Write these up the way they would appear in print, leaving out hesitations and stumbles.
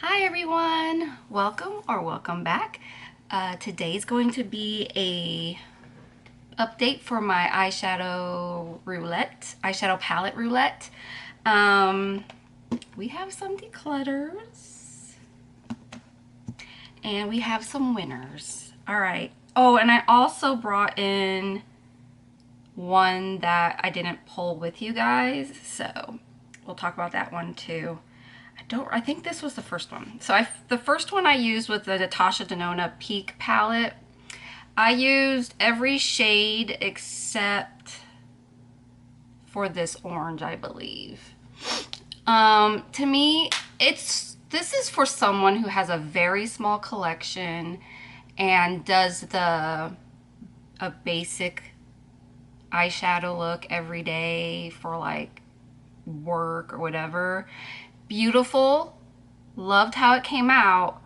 Hi everyone, welcome back. Today's going to be a update for my eyeshadow palette roulette. We have some declutters and we have some winners. All right. Oh, and I also brought in one that I didn't pull with you guys, so we'll talk about that one too. I think this was the first one. So the first one I used was the Natasha Denona Peak palette. I used every shade except for this orange, I believe. To me, this is for someone who has a very small collection and does a basic eyeshadow look every day for like work or whatever. Beautiful, loved how it came out,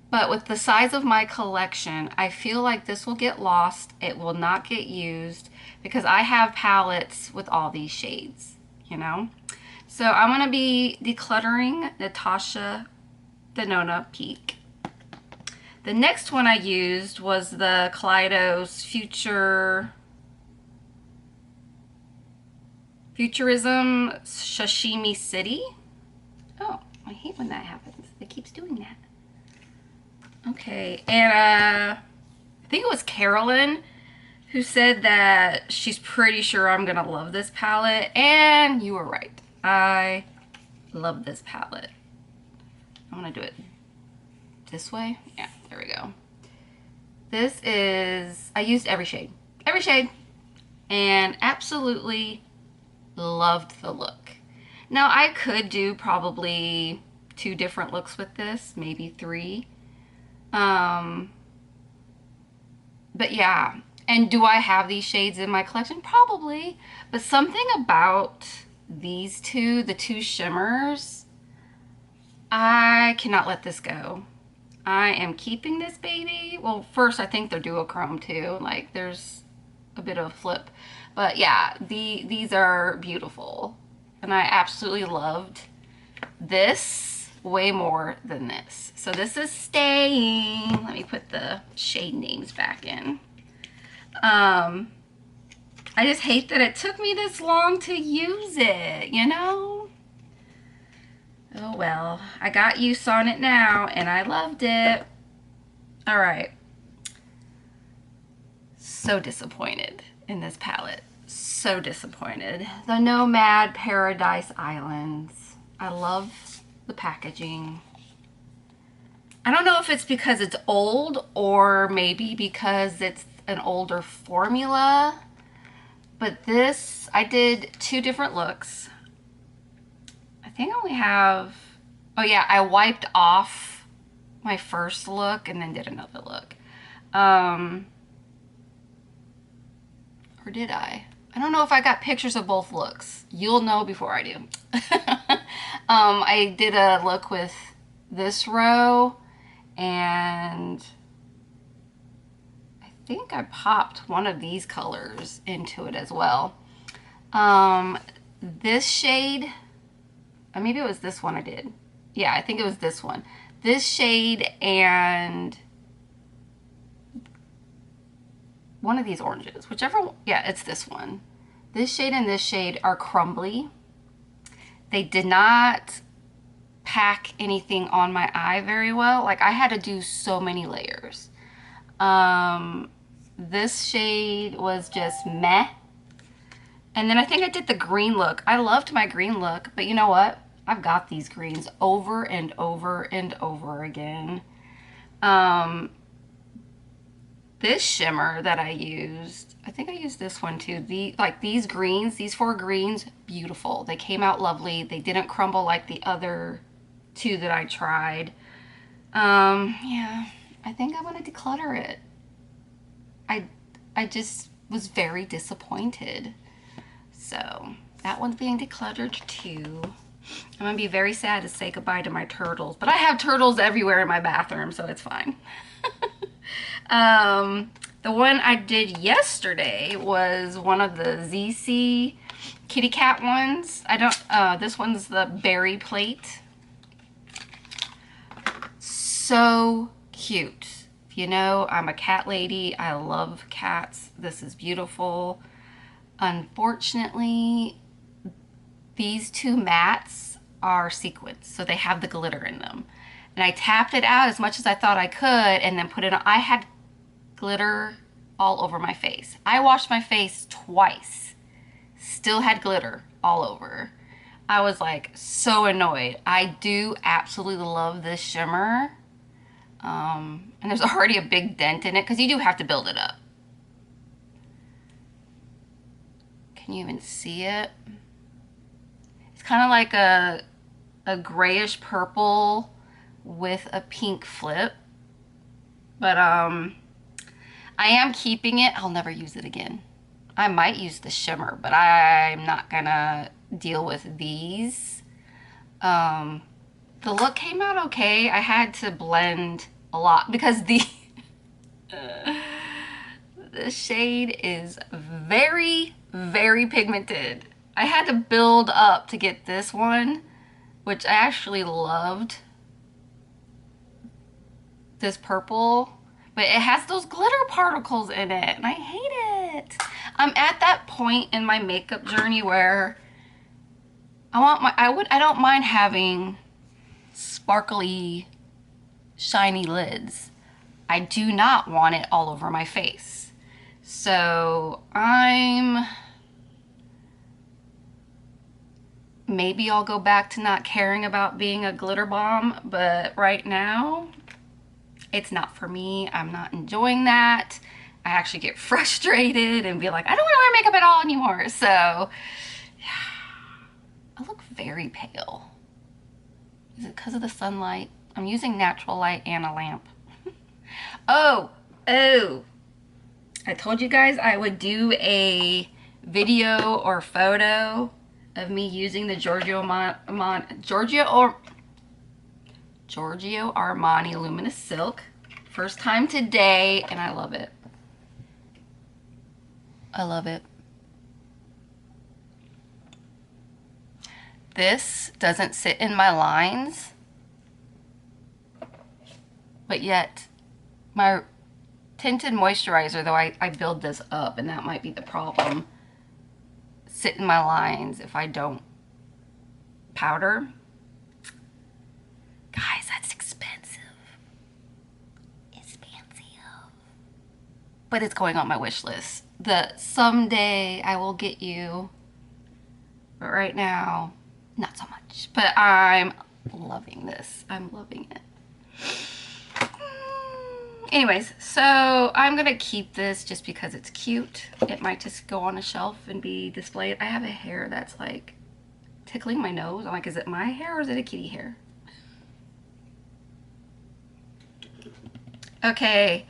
but with the size of my collection, I feel like this will get lost. It will not get used because I have palettes with all these shades, you know? So I'm going to be decluttering Natasha Denona Peak. The next one I used was the Kaleidos Futurism Sashimi City. Oh, I hate when that happens. It keeps doing that. Okay, and I think it was Carolyn who said that she's pretty sure I'm gonna love this palette, and you were right. I love this palette. I'm gonna do it this way. Yeah, there we go. This is, I used every shade, and absolutely loved the look. Now I could do probably 2 different looks with this, maybe 3. But yeah, and do I have these shades in my collection? Probably, but something about these two, the 2 shimmers, I cannot let this go. I am keeping this baby. Well, first I think they're duochrome too, like there's a bit of a flip, but yeah, these are beautiful. And I absolutely loved this way more than this. So this is staying. Let me put the shade names back in. I just hate that it took me this long to use it, you know? Oh well, I got use on it now and I loved it. All right. So disappointed in this palette. So disappointed. The Nomad Paradise Islands. I love the packaging. I don't know if it's because it's old or maybe because it's an older formula, but this, I did 2 different looks. I think I only have, oh yeah, I wiped off my first look and then did another look. Or did I? I don't know if I got pictures of both looks. You'll know before I do. I did a look with this row, and I think I popped one of these colors into it as well. This shade, or maybe it was this one I did. Yeah, I think it was this one. This shade and one of these oranges, whichever, yeah, it's this one. This shade and this shade are crumbly. They did not pack anything on my eye very well. Like I had to do so many layers. This shade was just meh. And then I think I did the green look. I loved my green look, but you know what? I've got these greens over and over and over again. This shimmer that I used, I think I used this one too. These greens, these 4 greens, beautiful. They came out lovely. They didn't crumble like the other 2 that I tried. Yeah, I think I'm gonna declutter it. I just was very disappointed. So that one's being decluttered too. I'm gonna be very sad to say goodbye to my turtles, but I have turtles everywhere in my bathroom, so it's fine. The one I did yesterday was one of the ZC kitty cat ones. This one's the berry plate. so cute. You know, I'm a cat lady. I love cats. This is beautiful. Unfortunately, these two mats are sequins, so they have the glitter in them. And I tapped it out as much as I thought I could and then put it on. I had glitter all over my face. I washed my face twice. Still had glitter all over. I was like so annoyed. I do absolutely love this shimmer. And there's already a big dent in it because you do have to build it up. Can you even see it? It's kind of like a grayish purple with a pink flip. But I am keeping it. I'll never use it again. I might use the shimmer, but I'm not gonna deal with these. The look came out okay. I had to blend a lot because the shade is very, very pigmented. I had to build up to get this one, which I actually loved. This purple, but it has those glitter particles in it, and I hate it. I'm at that point in my makeup journey where I don't mind having sparkly, shiny lids. I do not want it all over my face. So maybe I'll go back to not caring about being a glitter bomb, but right now, it's not for me. I'm not enjoying that. I actually get frustrated and be like, I don't want to wear makeup at all anymore. So, yeah, I look very pale. Is it because of the sunlight? I'm using natural light and a lamp. Oh, I told you guys I would do a video or photo of me using the Giorgio Armani Luminous Silk. First time today, and I love it. I love it. This doesn't sit in my lines, but yet my tinted moisturizer, though I build this up, and that might be the problem, sit in my lines if I don't powder. Guys, that's expensive. But it's going on my wish list. Someday I will get you, but right now, not so much. But I'm loving this. I'm loving it. Anyways, so I'm gonna keep this just because it's cute. It might just go on a shelf and be displayed. I have a hair that's like tickling my nose. I'm like, is it my hair or is it a kitty hair? Okay,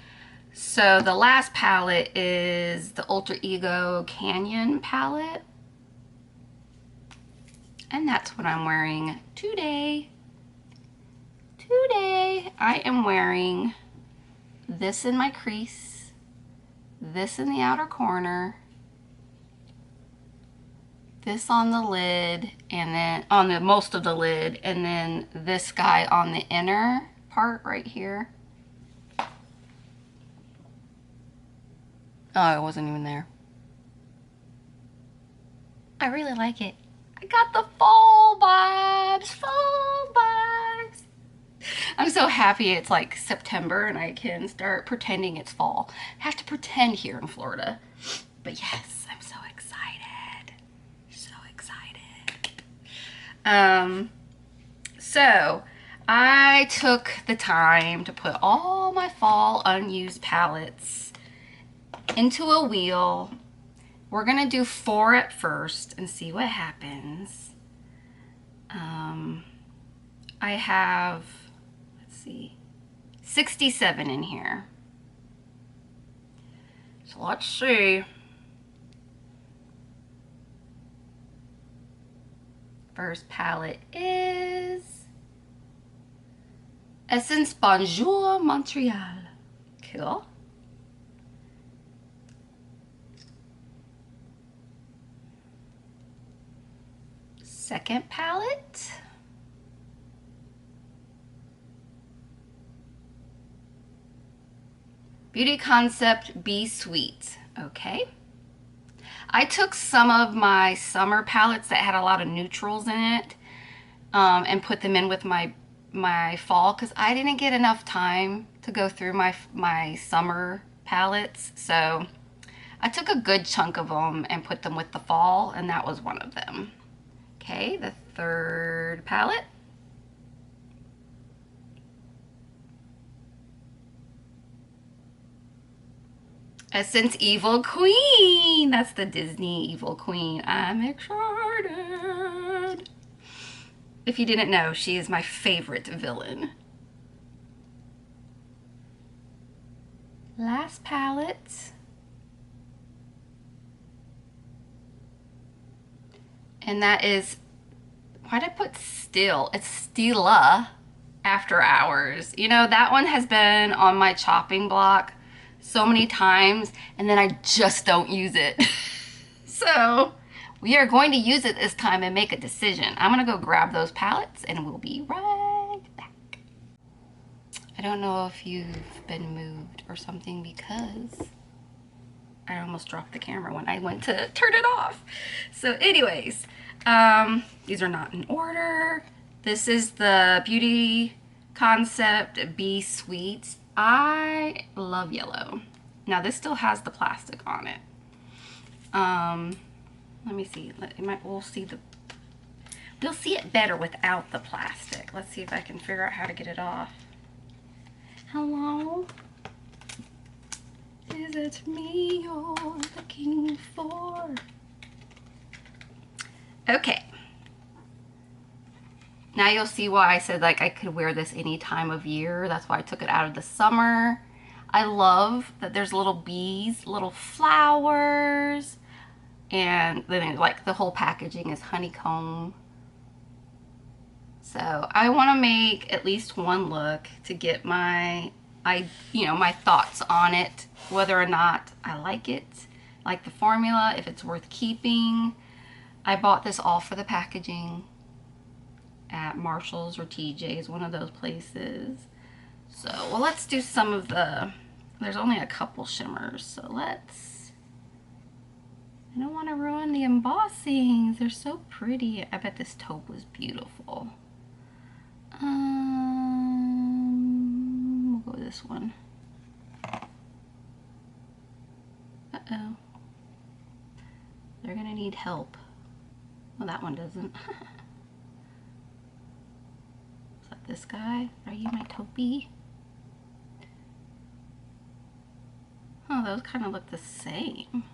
so the last palette is the Alter Ego Canyon palette. And that's what I'm wearing today. Today, I am wearing this in my crease, this in the outer corner, this on the lid, and then on the most of the lid, and then this guy on the inner part right here. Oh, it wasn't even there. I really like it. I got the fall vibes, fall vibes. I'm so happy it's like September and I can start pretending it's fall. I have to pretend here in Florida. But yes, I'm so excited. So excited. So I took the time to put all my fall unused palettes into a wheel. We're gonna do 4 at first and see what happens. I have, let's see, 67 in here. So let's see. First palette is Essence Bonjour Montreal. Cool. Second palette. Beauty Concept Be Sweet. Okay. I took some of my summer palettes that had a lot of neutrals in it and put them in with my fall because I didn't get enough time to go through my summer palettes. So I took a good chunk of them and put them with the fall, and that was one of them. Okay, the third palette. Essence Evil Queen. That's the Disney Evil Queen. I'm excited. If you didn't know, she is my favorite villain. Last palette. And that is, why'd I put still? It's Stila After Hours. You know, that one has been on my chopping block so many times, and then I just don't use it. So we are going to use it this time and make a decision. I'm gonna go grab those palettes and we'll be right back. I don't know if you've been moved or something because I almost dropped the camera when I went to turn it off. So anyways, these are not in order. This is the Beauty Concept Be Sweet. I love yellow. Now this still has the plastic on it. Let me see. We'll see it better without the plastic. Let's see if I can figure out how to get it off. Hello? Is it me you're looking for? Okay. Now you'll see why I said like I could wear this any time of year. That's why I took it out of the summer. I love that there's little bees, little flowers, and then like the whole packaging is honeycomb. So I want to make at least one look to get my thoughts on it, whether or not I like it, like the formula, if it's worth keeping. I bought this all for the packaging at Marshall's or TJ's, one of those places. So, well, let's do some of there's only a couple shimmers, so I don't want to ruin the embossings. They're so pretty. I bet this taupe was beautiful. We'll go with this one. Uh-oh. They're gonna need help. Well, that one doesn't. Is that this guy? Are you my taupey? Oh, those kind of look the same.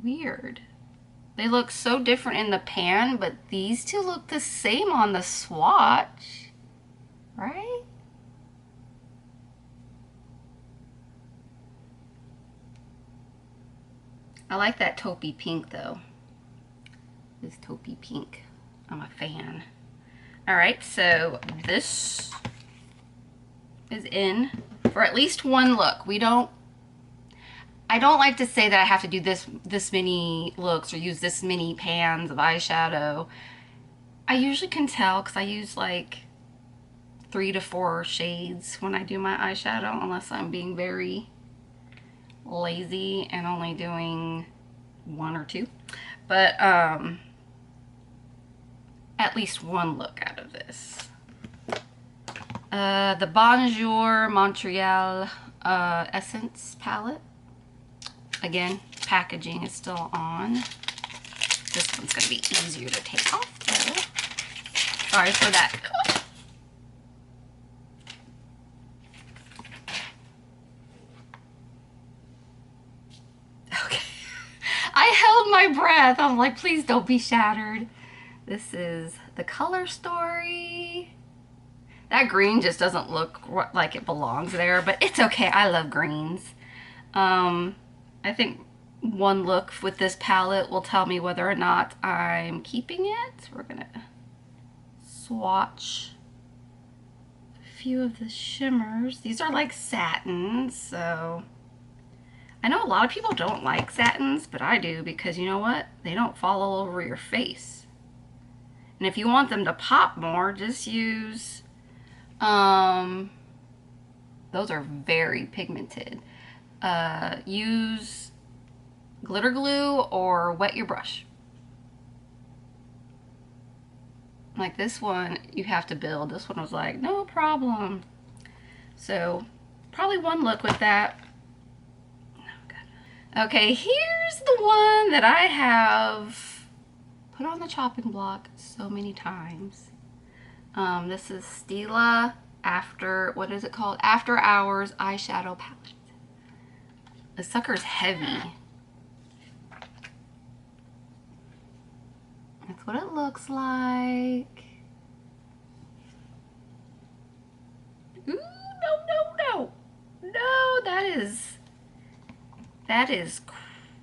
Weird. They look so different in the pan, but these two look the same on the swatch, right? I like that taupey pink though. This taupey pink. I'm a fan. All right, so this is in for at least one look. I don't like to say that I have to do this many looks or use this many pans of eyeshadow. I usually can tell because I use like 3 to 4 shades when I do my eyeshadow, unless I'm being very lazy and only doing 1 or 2. But at least one look out of this. The Bonjour Montreal Essence palette. Again, packaging is still on. This one's going to be easier to take off though. Sorry for that. Okay. I held my breath. I'm like, please don't be shattered. This is the Color Story. That green just doesn't look like it belongs there, but it's okay. I love greens. I think one look with this palette will tell me whether or not I'm keeping it. We're gonna swatch a few of the shimmers. These are like satins, so I know a lot of people don't like satins, but I do because you know what? They don't fall all over your face. And if you want them to pop more, just use those are very pigmented. Use glitter glue or wet your brush. Like this one, you have to build. This one was like, no problem. So probably one look with that. Okay, here's the one that I have put on the chopping block so many times. This is Stila what is it called? After Hours Eyeshadow Palette. The sucker's heavy. That's what it looks like. Ooh, no. No, that is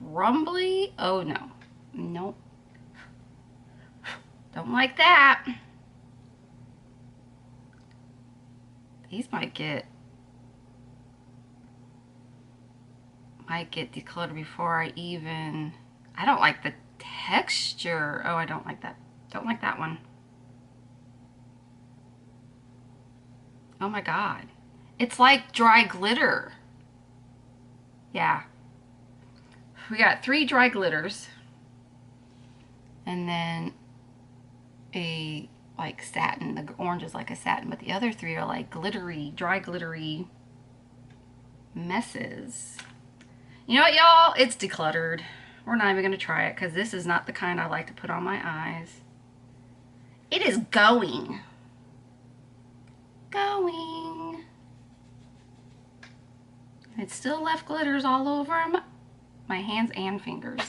crumbly. Oh no. Nope. Don't like that. These might get decluttered before I even... I don't like the texture. Oh, I don't like that. Don't like that one. Oh my god. It's like dry glitter. Yeah. We got 3 dry glitters. And then a like satin. The orange is like a satin, but the other 3 are like glittery, dry glittery messes. You know what, y'all? It's decluttered. We're not even going to try it because this is not the kind I like to put on my eyes. It is going. It still left glitters all over my hands and fingers.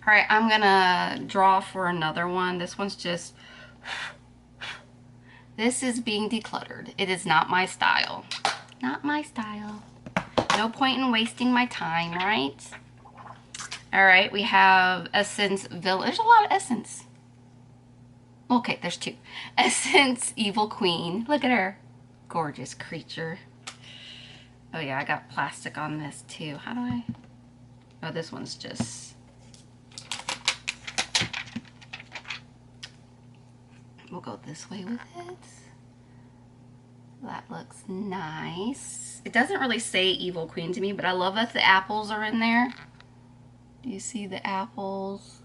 All right, I'm gonna draw for another one. This one's just, this is being decluttered. It is not my style. Not my style. No point in wasting my time, right? All right, we have Essence Village. There's a lot of Essence. Okay, there's 2. Essence Evil Queen. Look at her. Gorgeous creature. Oh yeah, I got plastic on this too. How do I... Oh, this one's just... We'll go this way with it. That looks nice. It doesn't really say Evil Queen to me, but I love that the apples are in there. Do you see the apples?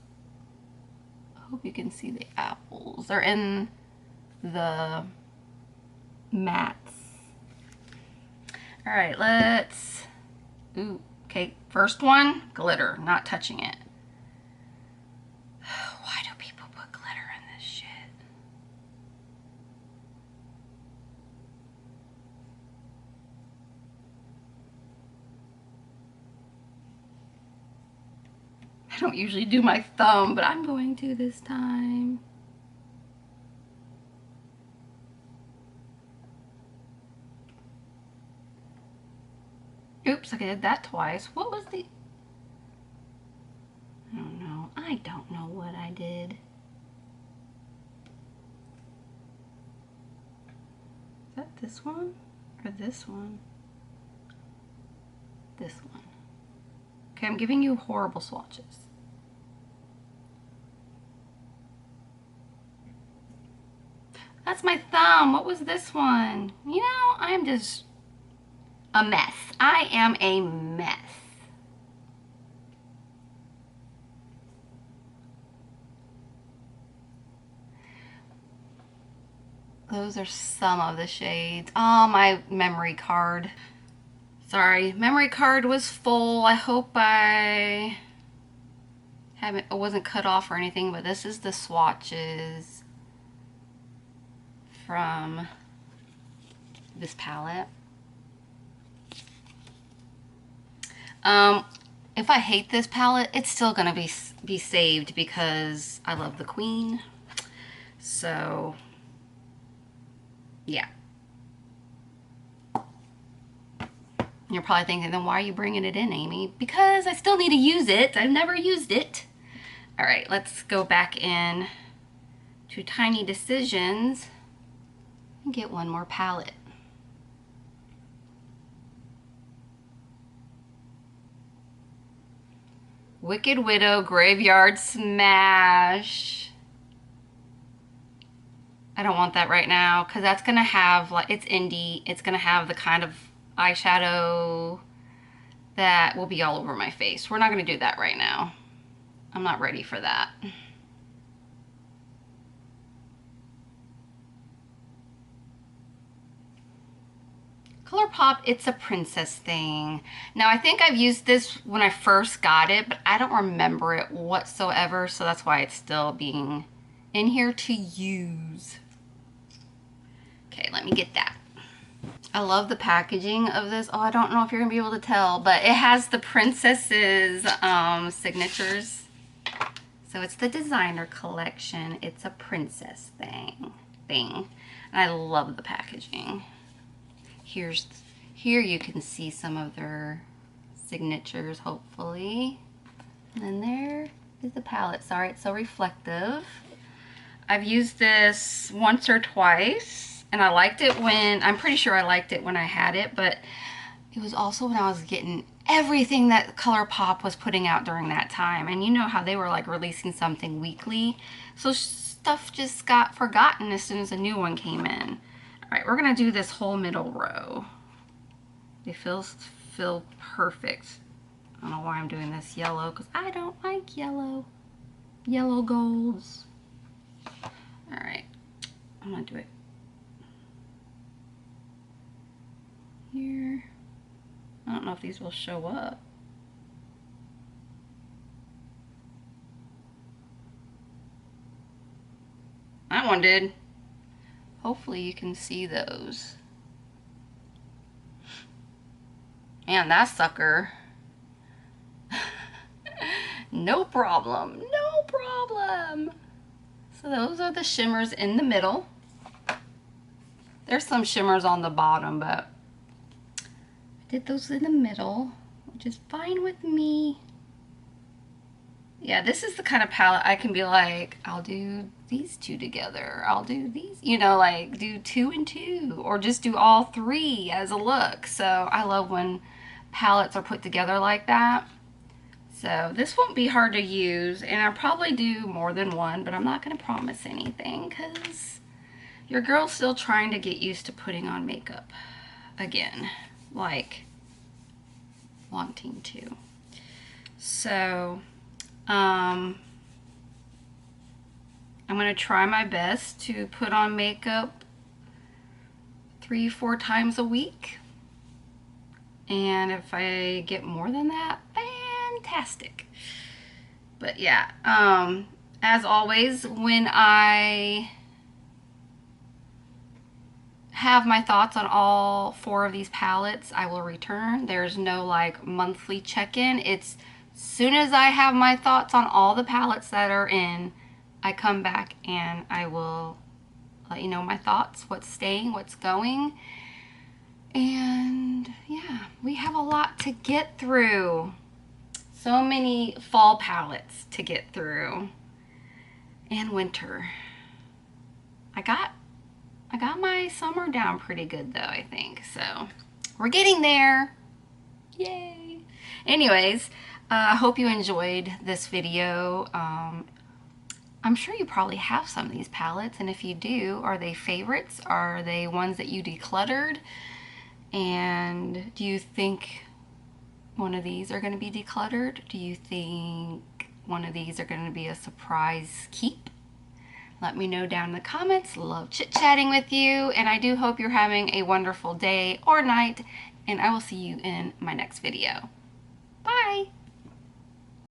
I hope you can see the apples. They're in the mats. All right, let's... Ooh, okay, first one, glitter, not touching it. Why do people put glitter in this shit? I don't usually do my thumb, but I'm going to this time. Oops, I did that twice. What was the... I don't know. I don't know what I did. Is that this one? Or this one? This one. Okay, I'm giving you horrible swatches. That's my thumb. What was this one? You know, I'm just a mess. I am a mess. Those are some of the shades. Oh, my memory card. Sorry, memory card was full. I hope I wasn't cut off or anything, but this is the swatches from this palette. If I hate this palette, it's still gonna be saved because I love the queen. So, yeah. You're probably thinking, then why are you bringing it in, Amy? Because I still need to use it. I've never used it. All right, let's go back in to Tiny Decisions and get one more palette. Wicked Widow Graveyard Smash. I don't want that right now because that's going to have, like, it's indie. It's going to have the kind of eyeshadow that will be all over my face. We're not going to do that right now. I'm not ready for that. ColourPop, it's a princess thing. Now, I think I've used this when I first got it, but I don't remember it whatsoever, so that's why it's still being in here to use. Okay, let me get that. I love the packaging of this. Oh, I don't know if you're gonna be able to tell, but it has the princess's signatures. So it's the designer collection. It's a princess thing. And I love the packaging. Here you can see some of their signatures, hopefully. And then there is the palette. Sorry, it's so reflective. I've used this once or twice, and I liked it when, I'm pretty sure I liked it when I had it, but it was also when I was getting everything that ColourPop was putting out during that time. And you know how they were like releasing something weekly. So stuff just got forgotten as soon as a new one came in. All right, we're gonna do this whole middle row. It feel perfect. I don't know why I'm doing this yellow, because I don't like yellow. Yellow golds. All right, I'm gonna do it here. I don't know if these will show up. That one did. Hopefully you can see those. Man, that sucker. No problem. No problem. So those are the shimmers in the middle. There's some shimmers on the bottom, but I did those in the middle, which is fine with me. Yeah, this is the kind of palette I can be like, I'll do these two together. I'll do these, you know, like do 2 and 2, or just do all 3 as a look. So I love when palettes are put together like that. So this won't be hard to use, and I'll probably do more than one, but I'm not going to promise anything because your girl's still trying to get used to putting on makeup again, like wanting to. So I'm going to try my best to put on makeup 3-4 times a week. And if I get more than that, fantastic. But yeah, as always, when I have my thoughts on all 4 of these palettes, I will return. There's no like monthly check-in. It's soon as I have my thoughts on all the palettes that are in, I come back and I will let you know my thoughts, what's staying, what's going. And yeah, we have a lot to get through. So many fall palettes to get through. And winter. I got my summer down pretty good though, I think. So we're getting there. Yay. Anyways, I hope you enjoyed this video. I'm sure you probably have some of these palettes, and if you do, are they favorites? Are they ones that you decluttered? And do you think one of these are going to be decluttered? Do you think one of these are going to be a surprise keep? Let me know down in the comments. Love chit-chatting with you, and I do hope you're having a wonderful day or night, and I will see you in my next video. Bye!